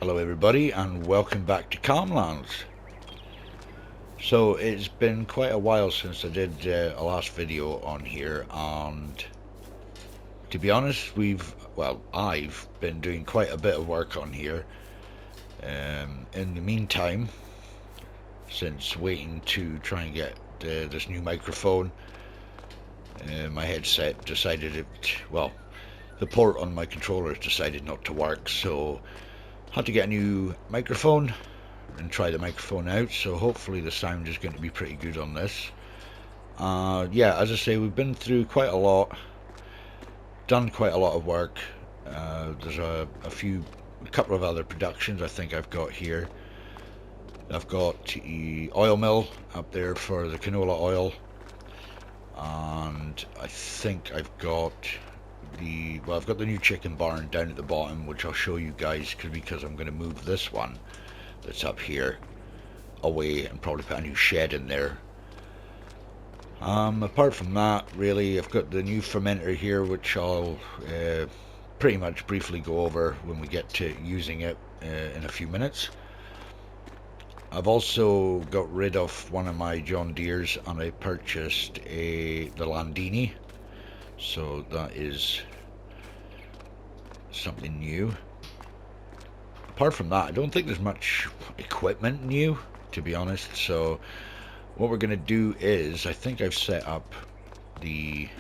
Hello everybody and welcome back to Calmlands. So it's been quite a while since I did a last video on here, and to be honest I've been doing quite a bit of work on here in the meantime, since waiting to try and get this new microphone. My headset decided the port on my controller decided not to work, so had to get a new microphone and try the microphone out, so hopefully the sound is going to be pretty good on this. Yeah, as I say, we've been through quite a lot, done quite a lot of work. There's a couple of other productions I think I've got here. I've got the oil mill up there for the canola oil, and I think I've got the new chicken barn down at the bottom, which I'll show you guys because I'm going to move this one that's up here away and probably put a new shed in there. Apart from that, really, I've got the new fermenter here, which I'll pretty much briefly go over when we get to using it in a few minutes. I've also got rid of one of my John Deeres and I purchased the Landini, so that is something new. Apart from that, I don't think there's much equipment new, to be honest. So what we're going to do is, I think I've set up I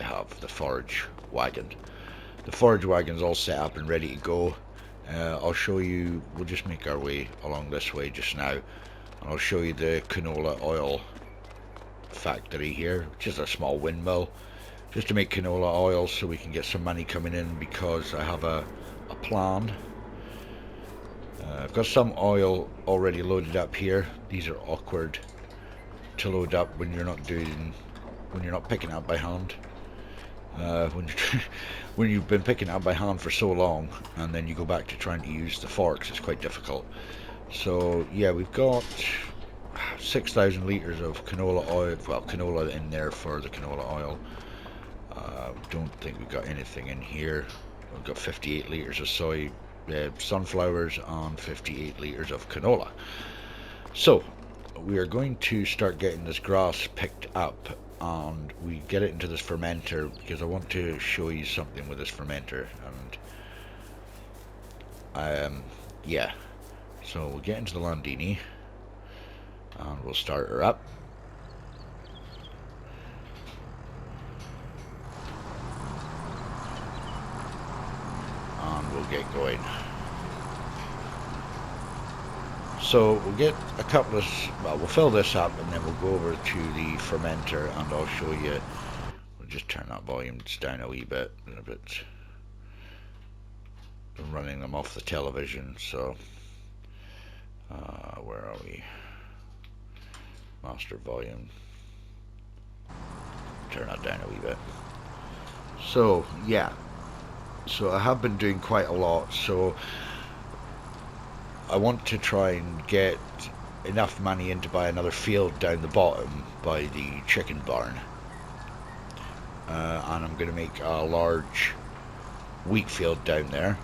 have the forage wagon. The forage wagon's all set up and ready to go. I'll show you, we'll just make our way along this way just now, and I'll show you the canola oil factory here, which is a small windmill, just to make canola oil so we can get some money coming in, because I have a plan. I've got some oil already loaded up here. These are awkward to load up when you're not picking up by hand. When you've been picking up by hand for so long and then you go back to trying to use the forks, it's quite difficult. So yeah, we've got 6,000 litres of canola oil, canola in there for the canola oil. Don't think we've got anything in here. We've got 58 litres of sunflowers and 58 litres of canola. So we are going to start getting this grass picked up, and we get it into this fermenter because I want to show you something with this fermenter. And yeah, so we'll get into the Landini and we'll start her up. And we'll get going. So we'll get a couple of, we'll fill this up and then we'll go over to the fermenter and I'll show you. We'll just turn that volume down a wee bit. I'm running them off the television, so where are we? Master volume. Turn that down a wee bit. So yeah, so I have been doing quite a lot, so I want to try and get enough money in to buy another field down the bottom by the chicken barn, and I'm going to make a large wheat field down there.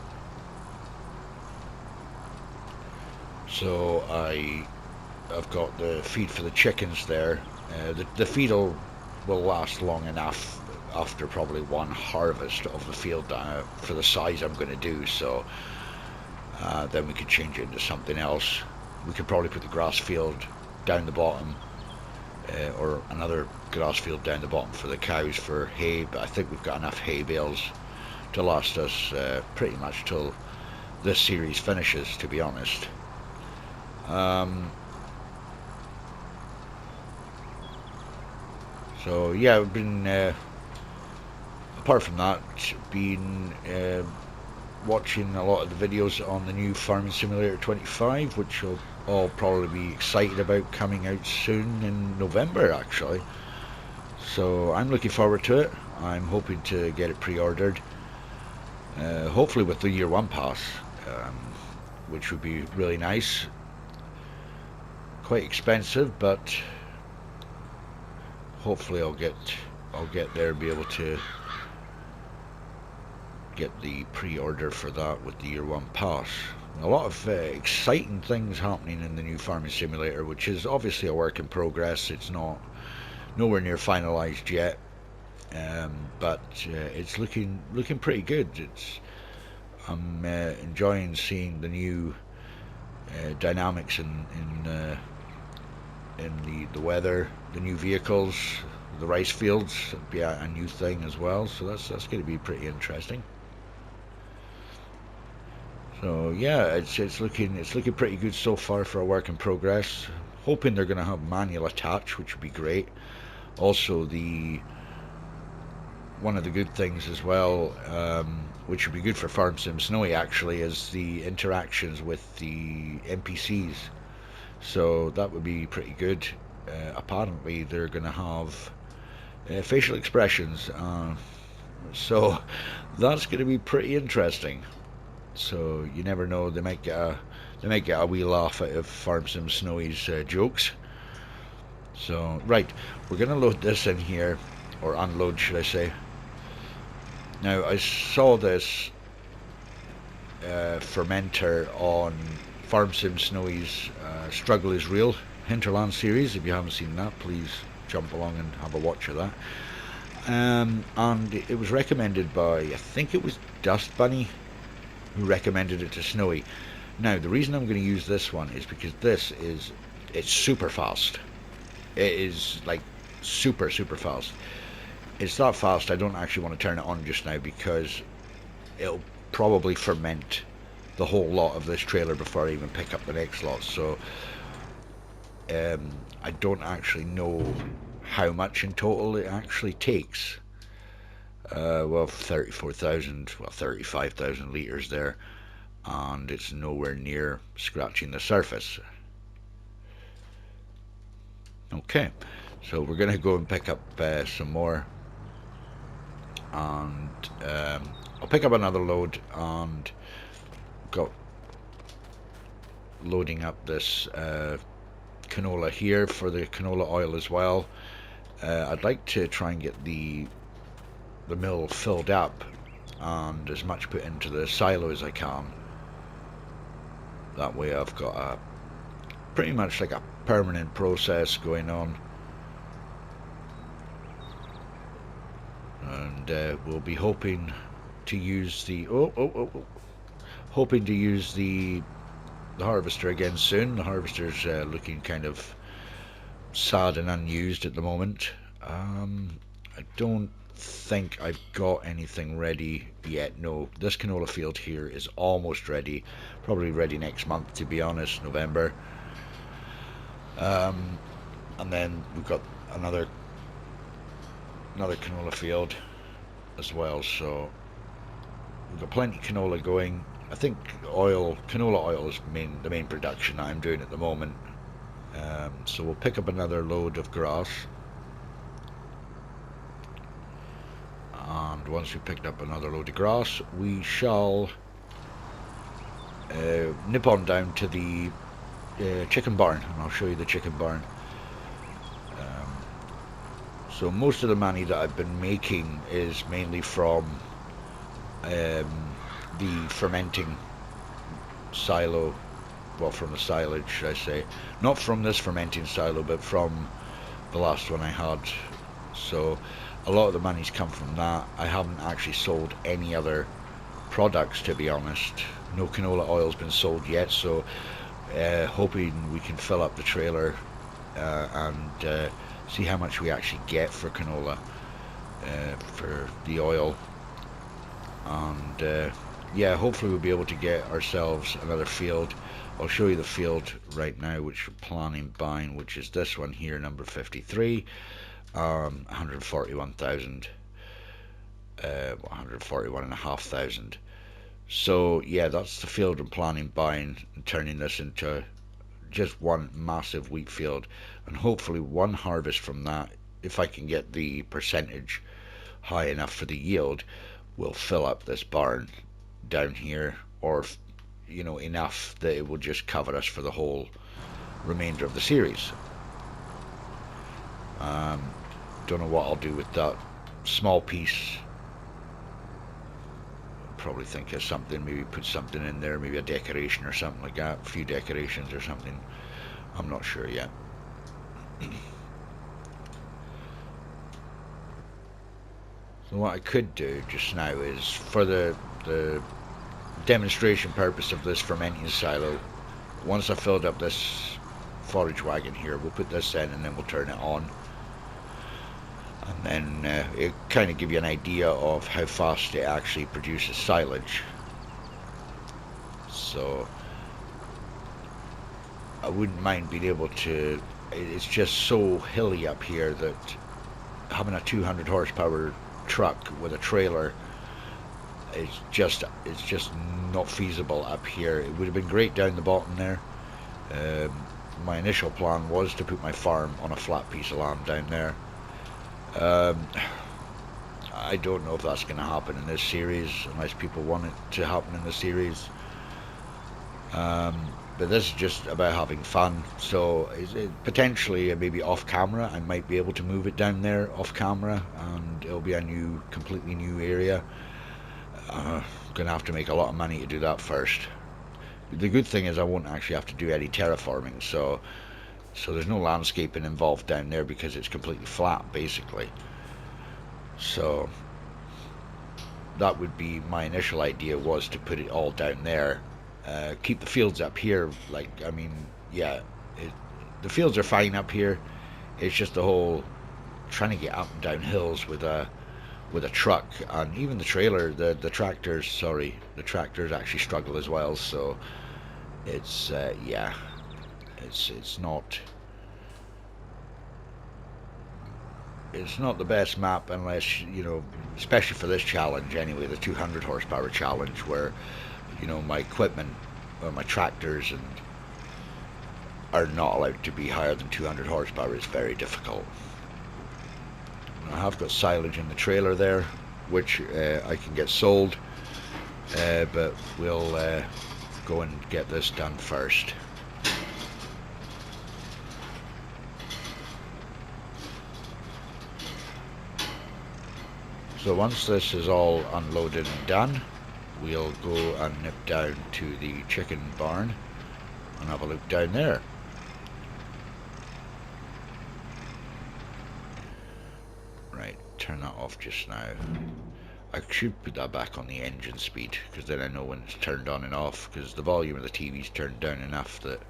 So I've got the feed for the chickens there. The feed will last long enough after probably one harvest of the field for the size I'm going to do. So then we could change it into something else. We could probably put the grass field down the bottom, or another grass field down the bottom for the cows for hay, but I think we've got enough hay bales to last us pretty much till this series finishes, to be honest. So yeah, I've been apart from that, been watching a lot of the videos on the new Farming Simulator 25, which you'll all probably be excited about, coming out soon in November actually. So I'm looking forward to it. I'm hoping to get it pre-ordered, hopefully with the year one pass, which would be really nice. Quite expensive, but hopefully I'll get there and be able to get the pre-order for that with the year 1 pass. A lot of exciting things happening in the new farming simulator, which is obviously a work in progress. It's nowhere near finalized yet, but it's looking pretty good. I'm enjoying seeing the new dynamics in the weather, the new vehicles, the rice fields. It'll be a new thing as well, so that's going to be pretty interesting. So yeah, it's looking pretty good so far for a work in progress. Hoping they're going to have manual attach, which would be great. Also, one of the good things as well, which would be good for Farm Sim Snowy actually, is the interactions with the NPCs. So that would be pretty good. Apparently they're going to have facial expressions, so that's going to be pretty interesting. So you never know, they might get a wee laugh out of Farm Sim Snowy's jokes. So right, we're going to load this in here, or unload should I say. Now I saw this fermenter on Farm Sim Snowy's Struggle is Real Hinterland series. If you haven't seen that, please jump along and have a watch of that. And it was recommended by, I think it was Dust Bunny, who recommended it to Snowy. Now the reason I'm going to use this one is because it's super fast. It is like super fast. It's that fast I don't actually want to turn it on just now, because it'll probably ferment the whole lot of this trailer before I even pick up the next lot. So I don't actually know how much in total it actually takes. Well, 35,000 litres there, and it's nowhere near scratching the surface. Okay, so we're going to go and pick up some more, and I'll pick up another load, and got loading up this canola here for the canola oil as well. I'd like to try and get the mill filled up and as much put into the silo as I can. That way I've got a pretty much like a permanent process going on, and we'll be hoping to use the harvester again soon. The harvester's looking kind of sad and unused at the moment. I don't think I've got anything ready yet. No, this canola field here is almost ready, probably ready next month, to be honest, November. And then we've got another canola field as well, so we've got plenty of canola going. I think canola oil is the main production that I'm doing at the moment. So we'll pick up another load of grass, and once we've picked up another load of grass, we shall nip on down to the chicken barn, and I'll show you the chicken barn. So most of the money that I've been making is mainly from the fermenting silo, well, from the silage, should I say. Not from this fermenting silo, but from the last one I had. So a lot of the money's come from that. I haven't actually sold any other products, to be honest. No canola oil's been sold yet, so hoping we can fill up the trailer and see how much we actually get for canola, for the oil. And yeah, hopefully we'll be able to get ourselves another field. I'll show you the field right now, which we're planning buying, which is this one here, number 53, 141,000, 141,500. So yeah, that's the field I'm planning buying and turning this into just one massive wheat field, and hopefully one harvest from that, if I can get the percentage high enough for the yield, will fill up this barn down here, or you know, enough that it will just cover us for the whole remainder of the series. Don't know what I'll do with that small piece, probably think of something, maybe put something in there, maybe a decoration or something like that, a few decorations or something. I'm not sure yet. So what I could do just now is, for the demonstration purpose of this fermenting silo, once I filled up this forage wagon here, we'll put this in and then we'll turn it on. And then it kind of give you an idea of how fast it actually produces silage. So I wouldn't mind being able to, it's just so hilly up here that having a 200 horsepower truck with a trailer, it's just not feasible up here. It would have been great down the bottom there. My initial plan was to put my farm on a flat piece of land down there. I don't know if that's going to happen in this series, unless people want it to happen in the series. But this is just about having fun. So potentially, maybe off camera, I might be able to move it down there off camera, and it'll be a completely new area. Gonna have to make a lot of money to do that first. The good thing is I won't actually have to do any terraforming, so there's no landscaping involved down there because it's completely flat basically. So that would be my initial idea, was to put it all down there. Keep the fields up here. Like, I mean, yeah, the fields are fine up here. It's just the whole trying to get up and down hills with a truck, and even the trailer, the tractors, sorry, the tractors actually struggle as well. So it's yeah, it's not the best map, unless, you know, especially for this challenge anyway, the 200 horsepower challenge, where, you know, my equipment, or my tractors, and are not allowed to be higher than 200 horsepower. It's very difficult. I have got silage in the trailer there, which I can get sold, but we'll go and get this done first. So once this is all unloaded and done, we'll go and nip down to the chicken barn and have a look down there. Right, turn that off just now. I should put that back on the engine speed, because then I know when it's turned on and off, because the volume of the TV's turned down enough that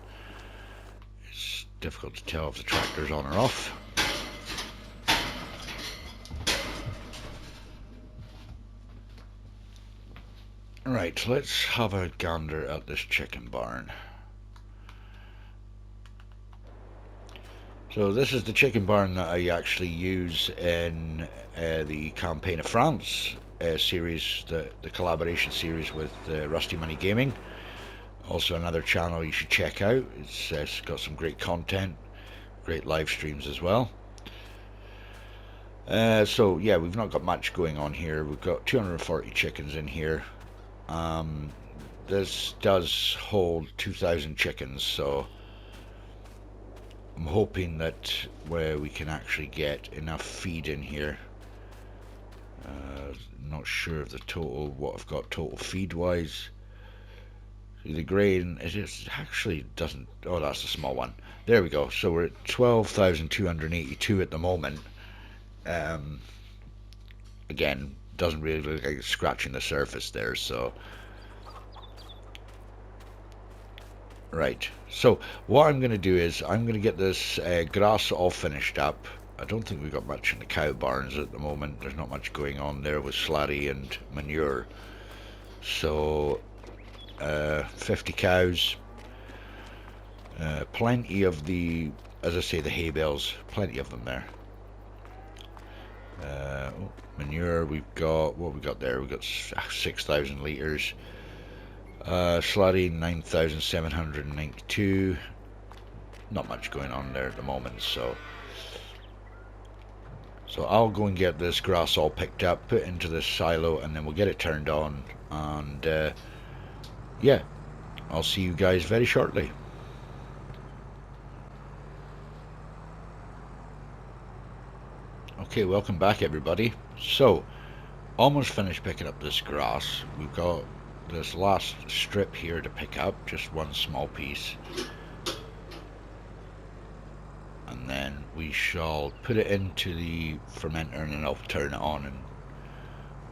it's difficult to tell if the tractor's on or off. Right, let's have a gander at this chicken barn. So this is the chicken barn that I actually use in the Campaign of France series, the collaboration series with RustyMoney Gaming. Also another channel you should check out. It's got some great content, great live streams as well. So yeah, we've not got much going on here. We've got 240 chickens in here. This does hold 2,000 chickens, so I'm hoping that we can actually get enough feed in here. Not sure of the total, what I've got total feed wise. The grain, it just actually doesn't, oh, that's a small one. There we go. So we're at 12,282 at the moment. Again, doesn't really look like it's scratching the surface there, so right. So what I'm going to do is I'm going to get this grass all finished up. I don't think we've got much in the cow barns at the moment. There's not much going on there with slurry and manure. So 50 cows, plenty of the, as I say, the hay bales, plenty of them there. Manure, we've got, what we got there? We've got 6,000 litres. Slurry 9,792. Not much going on there at the moment, so I'll go and get this grass all picked up, put into this silo, and then we'll get it turned on, and yeah, I'll see you guys very shortly. Okay, welcome back everybody. So almost finished picking up this grass. We've got this last strip here to pick up, just one small piece. And then we shall put it into the fermenter and then I'll turn it on and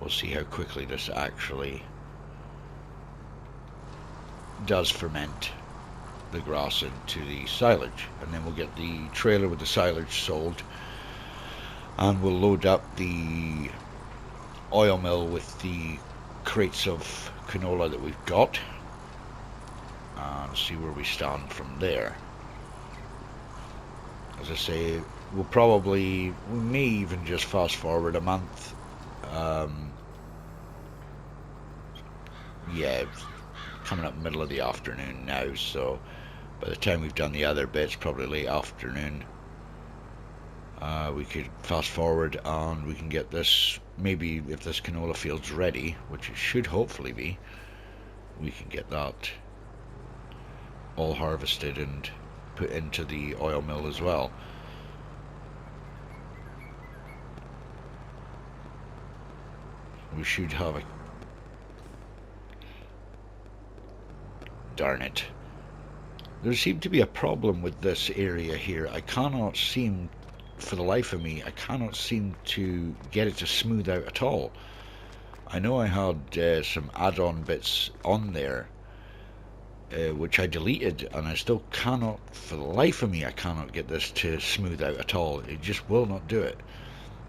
we'll see how quickly this actually does ferment the grass into the silage. And then we'll get the trailer with the silage sold and we'll load up the oil mill with the crates of canola that we've got and see where we stand from there. As I say, we may even just fast forward a month. Yeah, coming up middle of the afternoon now, so by the time we've done the other bits, probably late afternoon, we could fast forward and we can get this, maybe if this canola field's ready, which it should hopefully be, we can get that all harvested and put into the oil mill as well. We should have a... Darn it. There seemed to be a problem with this area here. I cannot seem, for the life of me, I cannot seem to get it to smooth out at all. I know I had some add-on bits on there, which I deleted, and I still cannot, for the life of me, I cannot get this to smooth out at all. It just will not do it.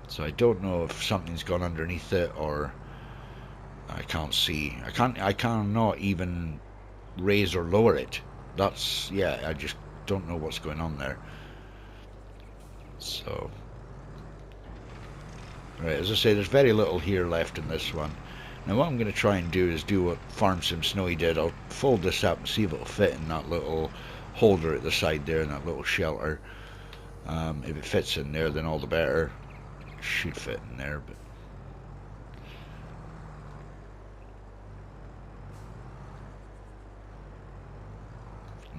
So I don't know if something's gone underneath it, or I can't see. I cannot even raise or lower it. That's, yeah, I just don't know what's going on there. So, right, as I say, there's very little here left in this one. Now what I'm going to try and do is do what Farm Sim Snowy did. I'll fold this up and see if it'll fit in that little holder at the side there, in that little shelter. If it fits in there, then all the better. It should fit in there, but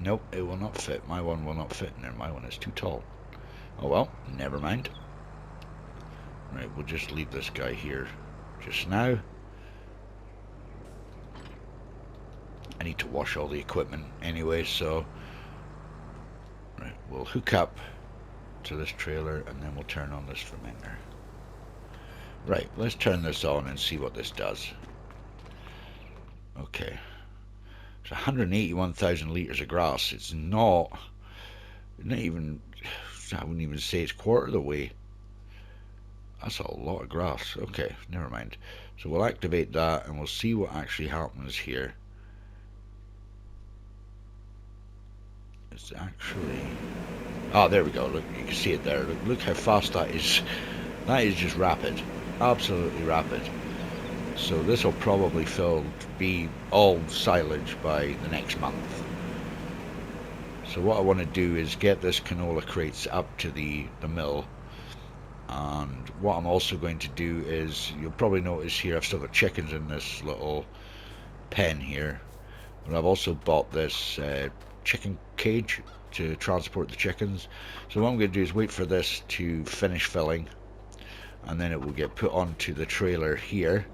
nope, it will not fit. My one will not fit in there. My one is too tall. Oh well, never mind. Right, we'll just leave this guy here just now. I need to wash all the equipment anyway, so right, we'll hook up to this trailer and then we'll turn on this fermenter. Right, let's turn this on and see what this does. Okay, it's 181,000 litres of grass. It's not even, I wouldn't even say it's quarter of the way. That's a lot of grass. Okay, never mind. So we'll activate that and we'll see what actually happens here. It's actually... Oh, there we go. Look, you can see it there. Look how fast that is. That is just rapid. Absolutely rapid. So this will probably be all silage by the next month. So what I want to do is get this canola crates up to the mill. And what I'm also going to do is, you'll probably notice here I've still got chickens in this little pen here. But I've also bought this chicken cage to transport the chickens. So what I'm going to do is wait for this to finish filling, and then it will get put onto the trailer here.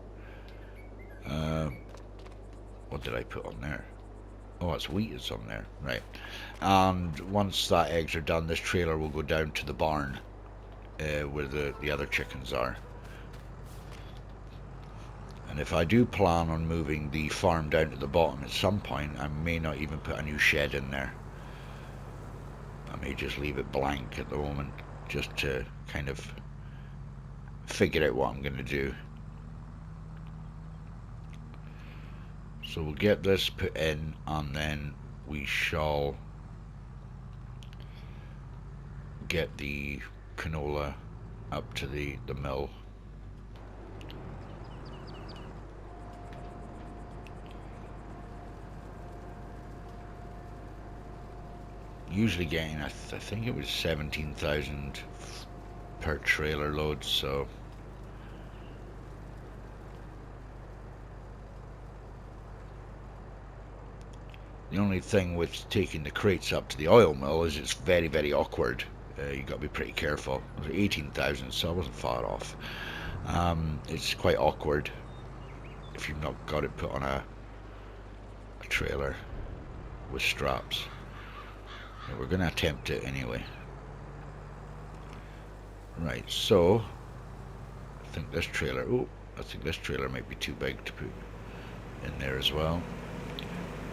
What did I put on there? Oh, it's wheat is on there, right. And once that eggs are done, this trailer will go down to the barn where the other chickens are. And if I do plan on moving the farm down to the bottom at some point, I may not even put a new shed in there. I may just leave it blank at the moment, just to kind of figure out what I'm going to do. So we'll get this put in, and then we shall get the canola up to the mill. Usually getting, I think it was 17,000 per trailer load, so the only thing with taking the crates up to the oil mill is it's very, very awkward. You got to be pretty careful. It was 18,000, so I wasn't far off. It's quite awkward if you've not got it put on a trailer with straps. Yeah, we're going to attempt it anyway. Right, so I think this trailer, I think this trailer might be too big to put in there as well.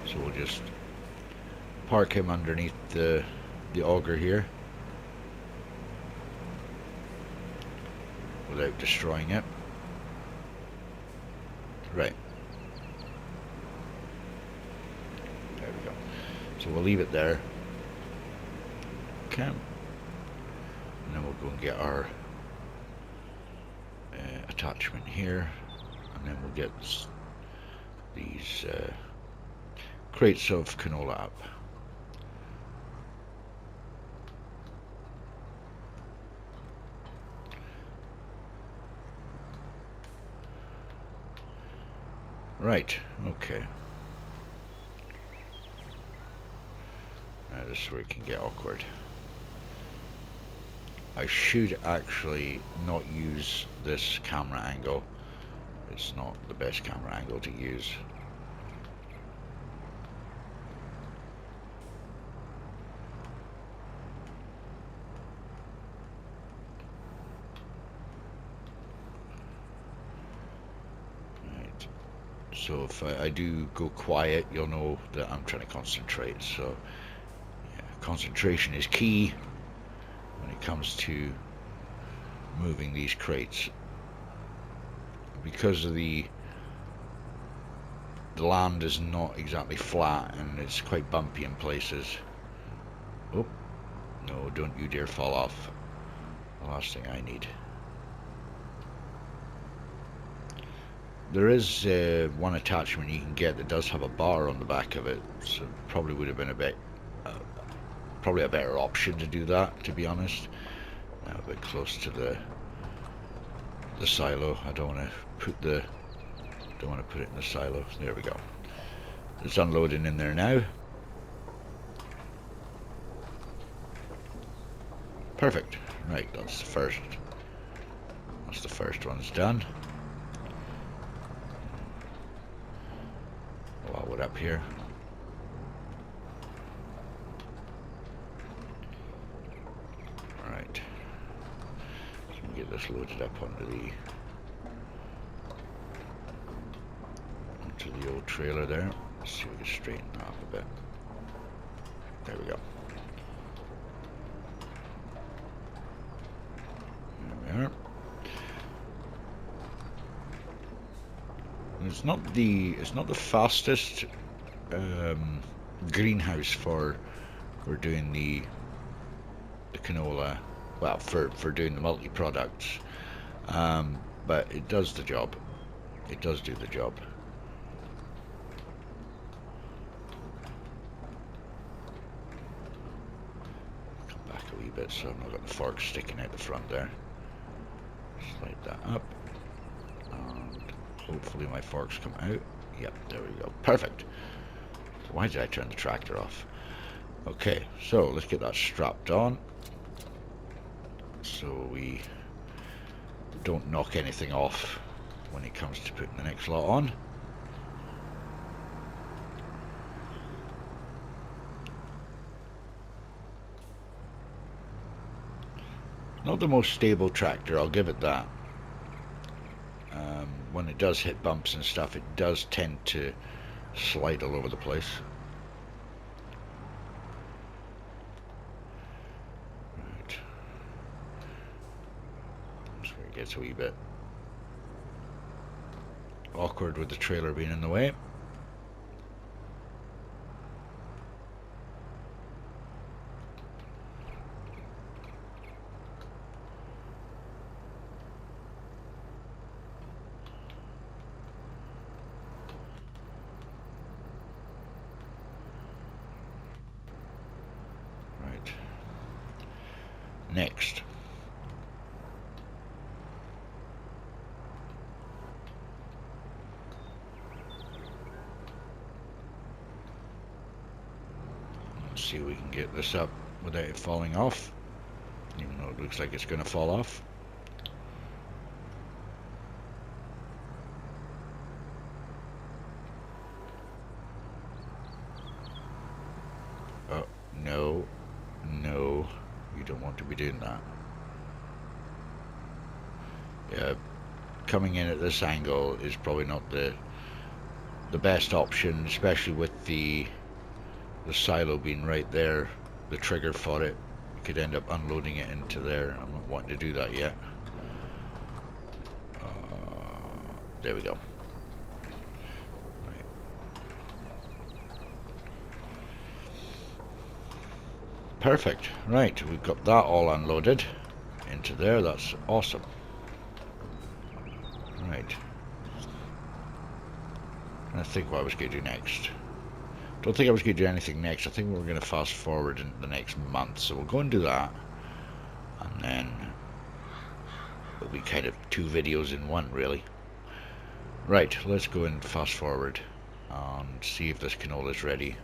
So we'll just park him underneath the auger here without destroying it. Right. There we go. So we'll leave it there. Okay. And then we'll go and get our attachment here, and then we'll get these crates of canola up. Right, okay. This is where it can get awkward. I should actually not use this camera angle. It's not the best camera angle to use. Right. So if I do go quiet, you'll know that I'm trying to concentrate. So yeah, concentration is key when it comes to moving these crates, because of the land is not exactly flat and it's quite bumpy in places. Oh no, don't you dare fall off. The last thing I need. There is one attachment you can get that does have a bar on the back of it, so probably would have been a bit probably a better option to do that, to be honest. Now a bit close to the silo. I don't want to put it in the silo. There we go. It's unloading in there now. Perfect. Right, that's the first one's done. While we're up here, right, so we get this loaded up onto the old trailer there. Let's see if we can straighten that up a bit. There we go. There we are. It's not the fastest greenhouse for doing the canola, well, for doing the multi-products, but it does the job. It does do the job. Come back a wee bit so I've not got the fork sticking out the front there. Slide that up. Hopefully my forks come out. Yep, there we go. Perfect. Why did I turn the tractor off? Okay, so let's get that strapped on so we don't knock anything off when it comes to putting the next lot on. Not the most stable tractor, I'll give it that. When it does hit bumps and stuff, it does tend to slide all over the place. Right. That's where it gets a wee bit awkward with the trailer being in the way. Next, let's see if we can get this up without it falling off, even though it looks like it's going to fall off. no, no, you don't want to be doing that. Yeah, coming in at this angle is probably not the best option, especially with the silo being right there, the trigger for it. You could end up unloading it into there. I'm not wanting to do that yet. There we go. Right. Perfect. Right, we've got that all unloaded into there. That's awesome. Right. I think what I was going to do next. Don't think I was going to do anything next. I think we're going to fast forward into the next month. So we'll go and do that. And then it'll be kind of 2 videos in one, really. Right, let's go and fast forward and see if this canola is ready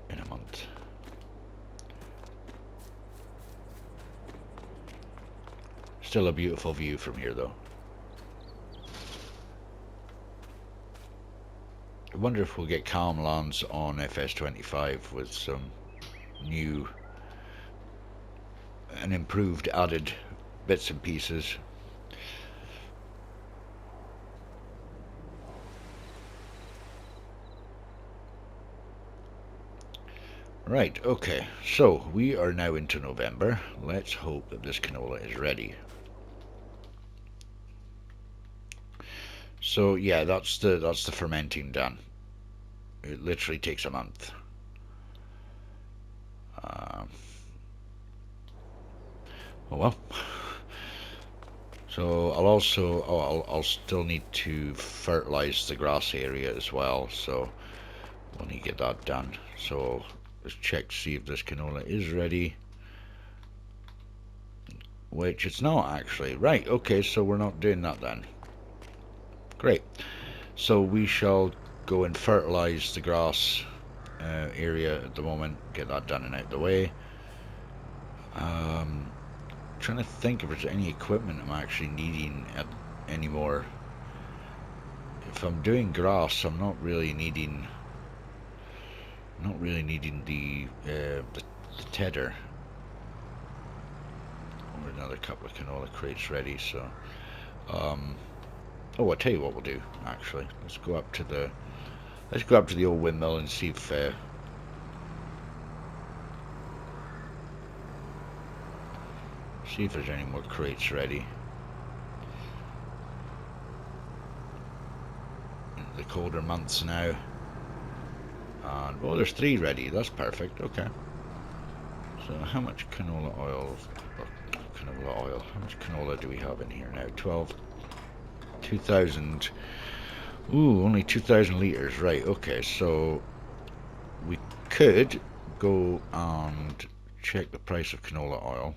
in a month. Still a beautiful view from here, though. I wonder if we'll get calm lands on FS25 with some new and improved added bits and pieces. Right, okay, so we are now into November. Let's hope that this canola is ready. So yeah, that's the fermenting done. It literally takes a month. Oh well. So I'll still need to fertilize the grass area as well. So we'll need to get that done. So let's check to see if this canola is ready. Which it's not actually. Right, okay, so we're not doing that then. Great. So we shall go and fertilize the grass area at the moment, get that done and out the way. Trying to think if there's any equipment I'm actually needing anymore. If I'm doing grass, I'm not really needing the tedder. Or another couple of canola crates ready. So, oh, I'll tell you what we'll do. Actually, let's go up to the old windmill and see if there's any more crates ready. The colder months now. And oh, there's 3 ready. That's perfect. Okay. So how much canola oil? How much canola do we have in here now? 2,000. Ooh, only 2,000 liters. Right. Okay. So we could go and check the price of canola oil.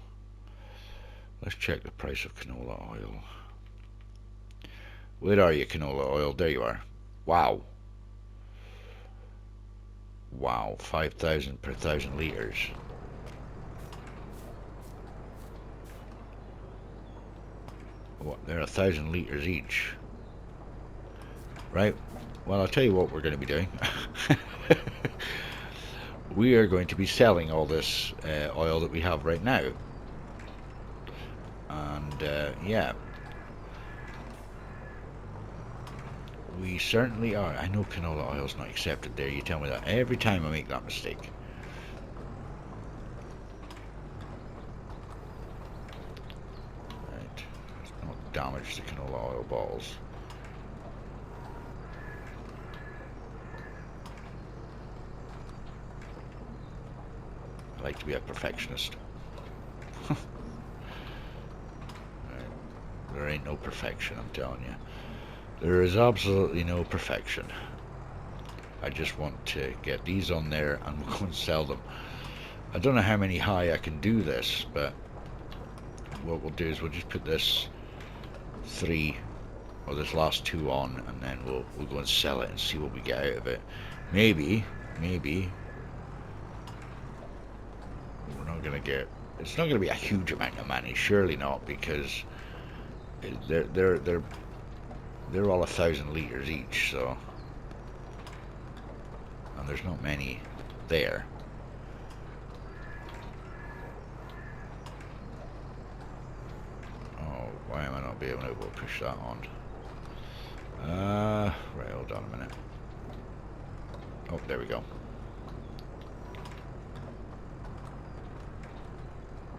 Let's check the price of canola oil. Where are you, canola oil? There you are. Wow. Wow, 5,000 per 1,000 liters. What, they're 1,000 liters each. Right, well, I'll tell you what we're going to be doing. We are going to be selling all this oil that we have right now. And, yeah. We certainly are. I know canola oil's not accepted there. You tell me that every time I make that mistake. Right. Let's not damage the canola oil bottles. I like to be a perfectionist. Right. There ain't no perfection, I'm telling you. There is absolutely no perfection. I just want to get these on there and we'll go and sell them. I don't know how many high I can do this, but what we'll do is we'll just put this 3 or this last 2 on, and then we'll go and sell it and see what we get out of it. Maybe we're not gonna get. It's not gonna be a huge amount of money, surely not, because they're all 1,000 liters each, so, and there's not many there. I'll be able to push that on. Right, hold on a minute. Oh, there we go.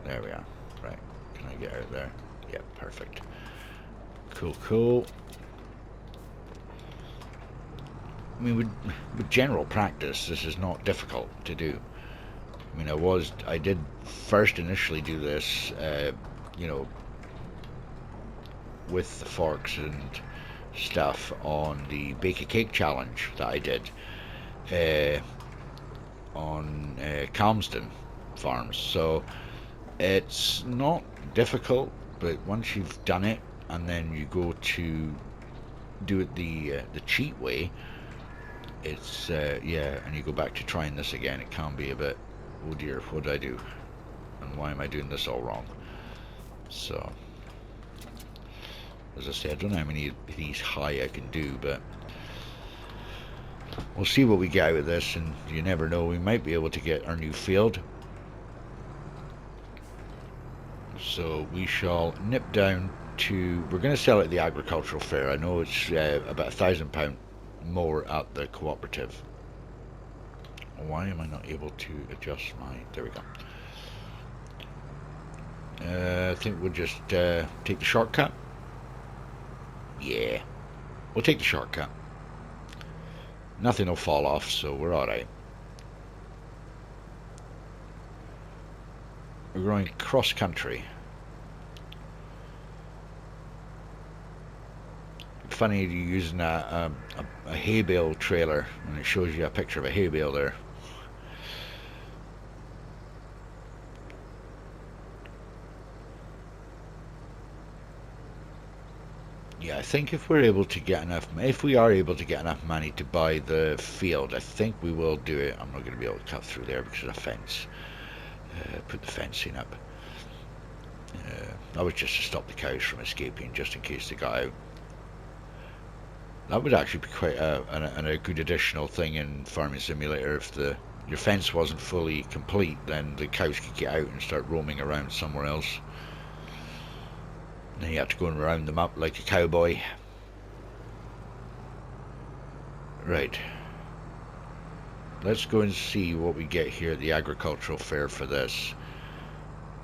There we are. Right, can I get out there? Yeah, perfect. Cool, cool. I mean, with general practice, this is not difficult to do. I mean, I did first initially do this, you know, with the forks and stuff on the Bake a Cake challenge that I did on Calmsden Farms. So it's not difficult, but once you've done it and then you go to do it the cheat way, it's yeah, and you go back to trying this again, it can be a bit, oh dear, what did I do and why am I doing this all wrong? So as I said, I don't know how many of these high I can do, but we'll see what we get out of this, and you never know, we might be able to get our new field. So we shall nip down to, we're going to sell it at the agricultural fair. I know it's about £1,000 more at the cooperative. Why am I not able to adjust my, there we go. I think we'll just take the shortcut. Yeah, we'll take the shortcut. Nothing will fall off, so we're alright. We're going cross country. Funny you using a hay bale trailer, and it shows you a picture of a hay bale there. Yeah, I think if we're able to get enough, if we are able to get enough money to buy the field, I think we will do it. I'm not going to be able to cut through there because of the fence. Put the fencing up. That was just to stop the cows from escaping, just in case they got out. That would actually be quite a good additional thing in Farming Simulator. If your fence wasn't fully complete, then the cows could get out and start roaming around somewhere else. Then you have to go and round them up like a cowboy. Right. Let's go and see what we get here at the agricultural fair for this.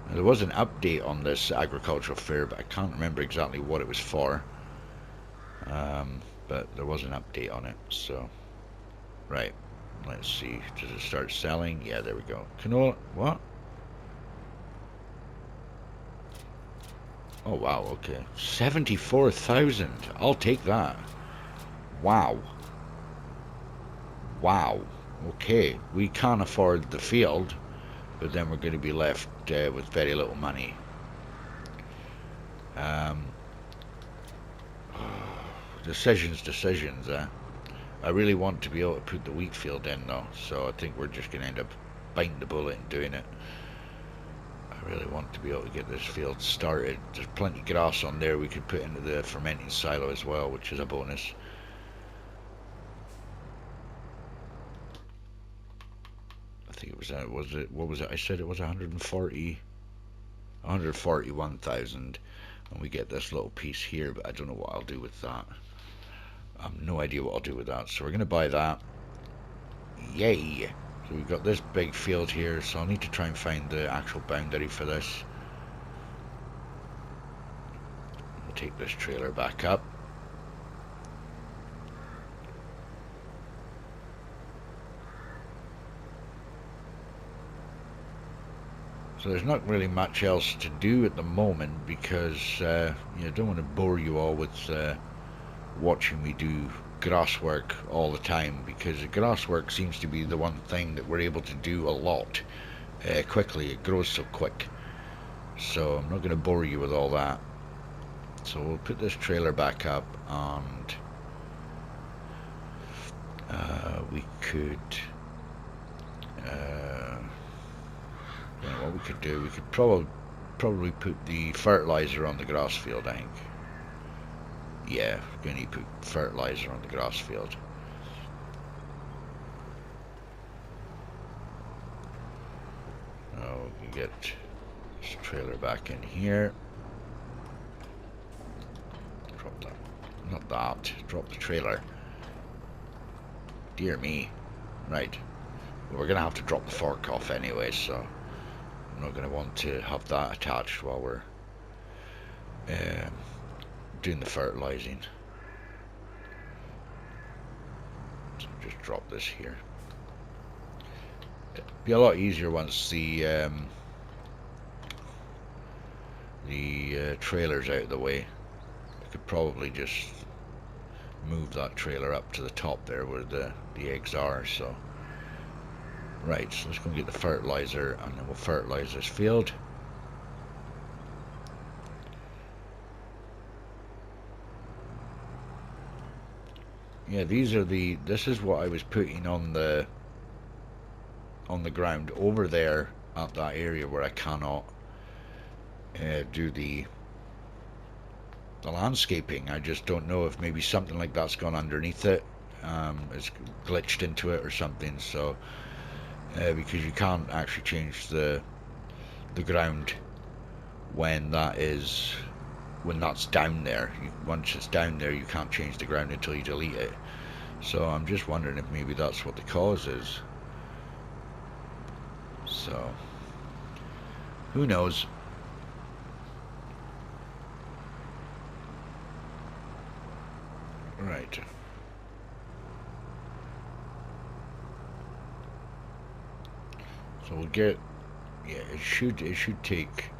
Now, there was an update on this agricultural fair, but I can't remember exactly what it was for. But there was an update on it, so right, let's see, does it start selling? Yeah, there we go. Canola, what? Oh wow, okay, 74,000. I'll take that. Wow. Wow. Okay, we can't afford the field, but then we're going to be left with very little money. Decisions. I really want to be able to put the wheat field in though, so I think we're just going to end up biting the bullet and doing it. I really want to be able to get this field started. There's plenty of grass on there we could put into the fermenting silo as well, which is a bonus. I think it was what was it? I said it was 141,000, and we get this little piece here, but I don't know what I'll do with that. I have no idea what I'll do with that, so we're going to buy that. Yay! So we've got this big field here, so I'll need to try and find the actual boundary for this. We'll take this trailer back up. So there's not really much else to do at the moment because I don't want to bore you all with watching me do grass work all the time, because the grass work seems to be the one thing that we're able to do a lot quickly. It grows so quick, so I'm not going to bore you with all that. So we'll put this trailer back up, and we could what we could do, we could probably put the fertilizer on the grass field, I think. Yeah, we're going to put fertilizer on the grass field. We can get this trailer back in here. that. Drop the trailer. Dear me. Right. We're going to have to drop the fork off anyway, so I'm not going to want to have that attached while we're doing the fertilizing. So just drop this here. It'll be a lot easier once the trailer's out of the way. I could probably just move that trailer up to the top there where the eggs are. So right, so let's go and get the fertilizer, and then we'll fertilize this field. Yeah, this is what I was putting on the ground over there at that area where I cannot do the landscaping. I just don't know if maybe something like that's gone underneath it. It's glitched into it or something. So because you can't actually change the ground when that's down there. Once it's down there, you can't change the ground until you delete it. So I'm just wondering if maybe that's what the cause is. So who knows? Right. So we'll get, yeah, it should take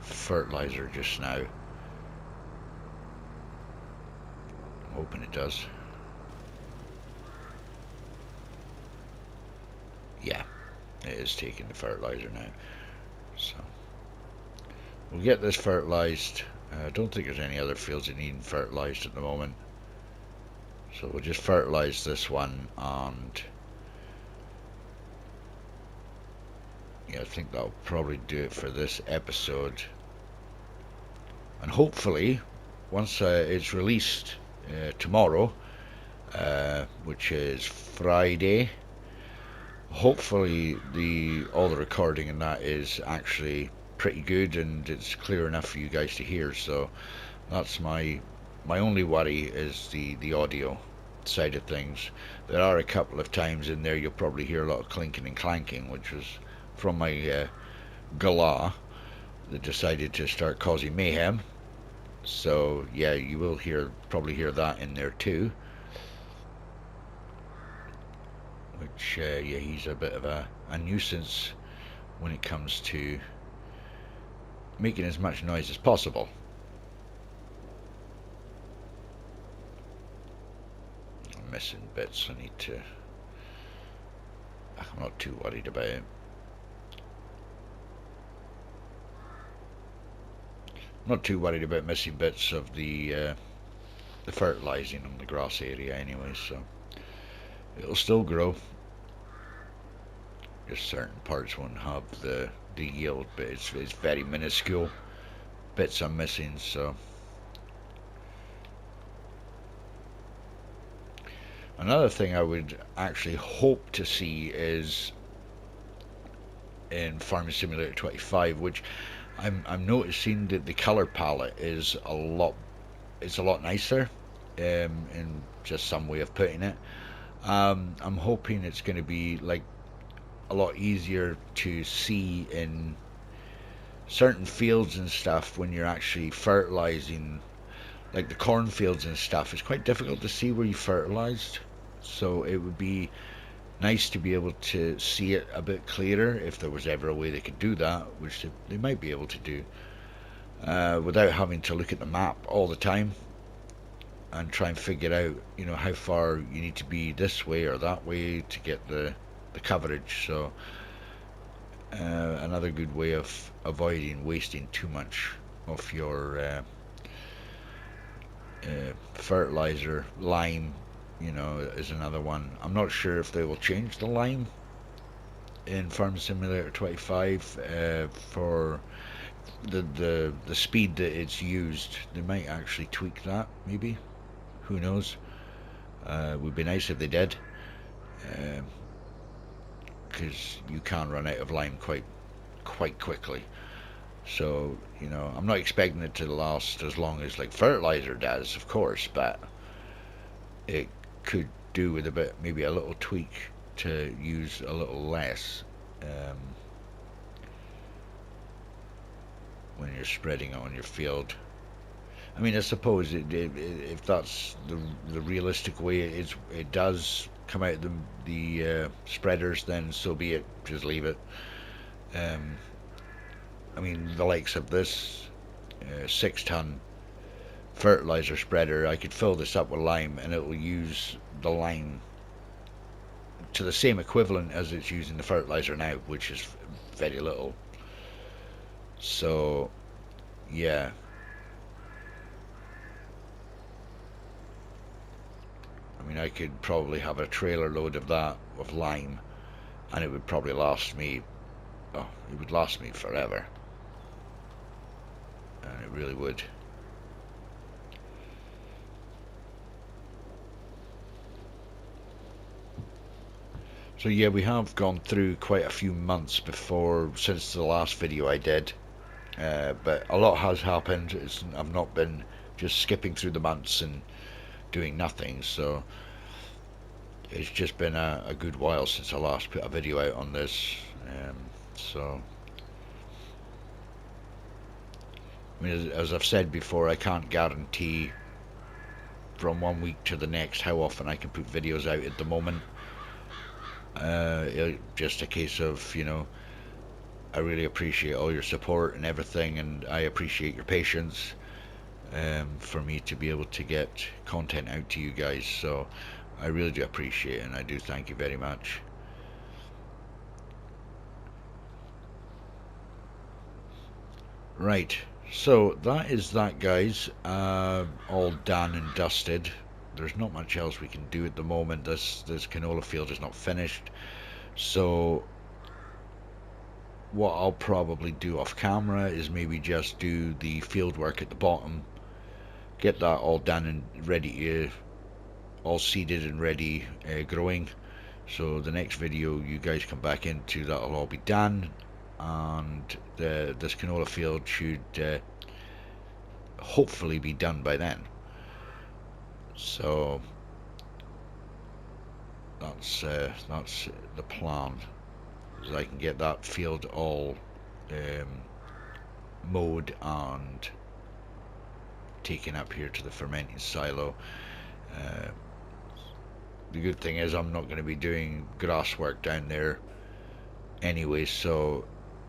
fertilizer just now. I'm hoping it does. Yeah, it is taking the fertilizer now. So we'll get this fertilized. I don't think there's any other fields that need fertilized at the moment. So we'll just fertilize this one, and yeah, I think that'll probably do it for this episode. And hopefully, once it's released tomorrow, which is Friday, hopefully all the recording and that is actually pretty good and it's clear enough for you guys to hear. So that's my only worry is the audio side of things. There are a couple of times in there you'll probably hear a lot of clinking and clanking, which was from my galah that decided to start causing mayhem. So yeah, you will probably hear that in there too. Which yeah, he's a bit of a nuisance when it comes to making as much noise as possible. I'm missing bits. I need to. I'm not too worried about it. Not too worried about missing bits of the fertilizing on the grass area anyway, so it'll still grow. Just certain parts won't have the yield, but it's very minuscule bits I'm missing. So another thing I would actually hope to see is in Farming Simulator 25, which I'm noticing that the color palette is a lot nicer, in just some way of putting it. I'm hoping it's going to be like a lot easier to see in certain fields and stuff when you're actually fertilizing, like the cornfields and stuff. It's quite difficult to see where you fertilized, so it would be nice to be able to see it a bit clearer if there was ever a way they could do that, which they might be able to do, without having to look at the map all the time and try and figure out, you know, how far you need to be this way or that way to get the coverage. So another good way of avoiding wasting too much of your fertilizer. Lime, you know, is another one. I'm not sure if they will change the lime in Farm Simulator 25 for the speed that it's used. They might actually tweak that, maybe. Who knows? Would be nice if they did, because you can run out of lime quite quickly. So, you know, I'm not expecting it to last as long as like fertilizer does, of course, but it could do with a bit, maybe a little tweak to use a little less when you're spreading it on your field. I mean, I suppose if that's the realistic way it does come out the spreaders, then so be it. Just leave it. I mean, the likes of this 6-ton fertilizer spreader, I could fill this up with lime, and it will use the lime to the same equivalent as it's using the fertilizer now, which is very little. So, yeah. I mean, I could probably have a trailer load of that of lime, and it would probably last me. Oh, it would last me forever, and it really would. So yeah, we have gone through quite a few months since the last video I did, but a lot has happened. I've not been just skipping through the months and doing nothing, so it's just been a good while since I last put a video out on this. So, I mean, as I've said before, I can't guarantee from one week to the next how often I can put videos out at the moment. Just a case of, you know, I really appreciate all your support and everything, and I appreciate your patience for me to be able to get content out to you guys. So I really do appreciate it, and I do thank you very much. Right, so that is that, guys. All done and dusted. There's not much else we can do at the moment. This canola field is not finished, so what I'll probably do off camera is maybe just do the field work at the bottom, get that all done and ready, all seeded and ready, growing. So the next video you guys come back into, that'll all be done, and this canola field should hopefully be done by then. So that's the plan, is I can get that field all mowed and taken up here to the fermenting silo. The good thing is I'm not going to be doing grass work down there anyway, so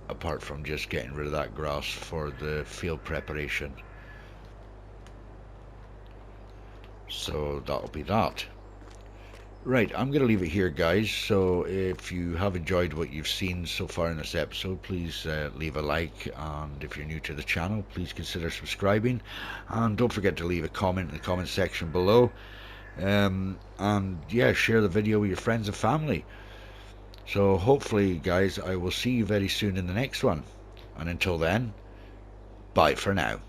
apart from just getting rid of that grass for the field preparation. So that'll be that. Right, I'm going to leave it here, guys. So if you have enjoyed what you've seen so far in this episode, please leave a like, and if you're new to the channel, please consider subscribing, and don't forget to leave a comment in the comment section below, and yeah, share the video with your friends and family. So hopefully, guys, I will see you very soon in the next one, and until then, bye for now.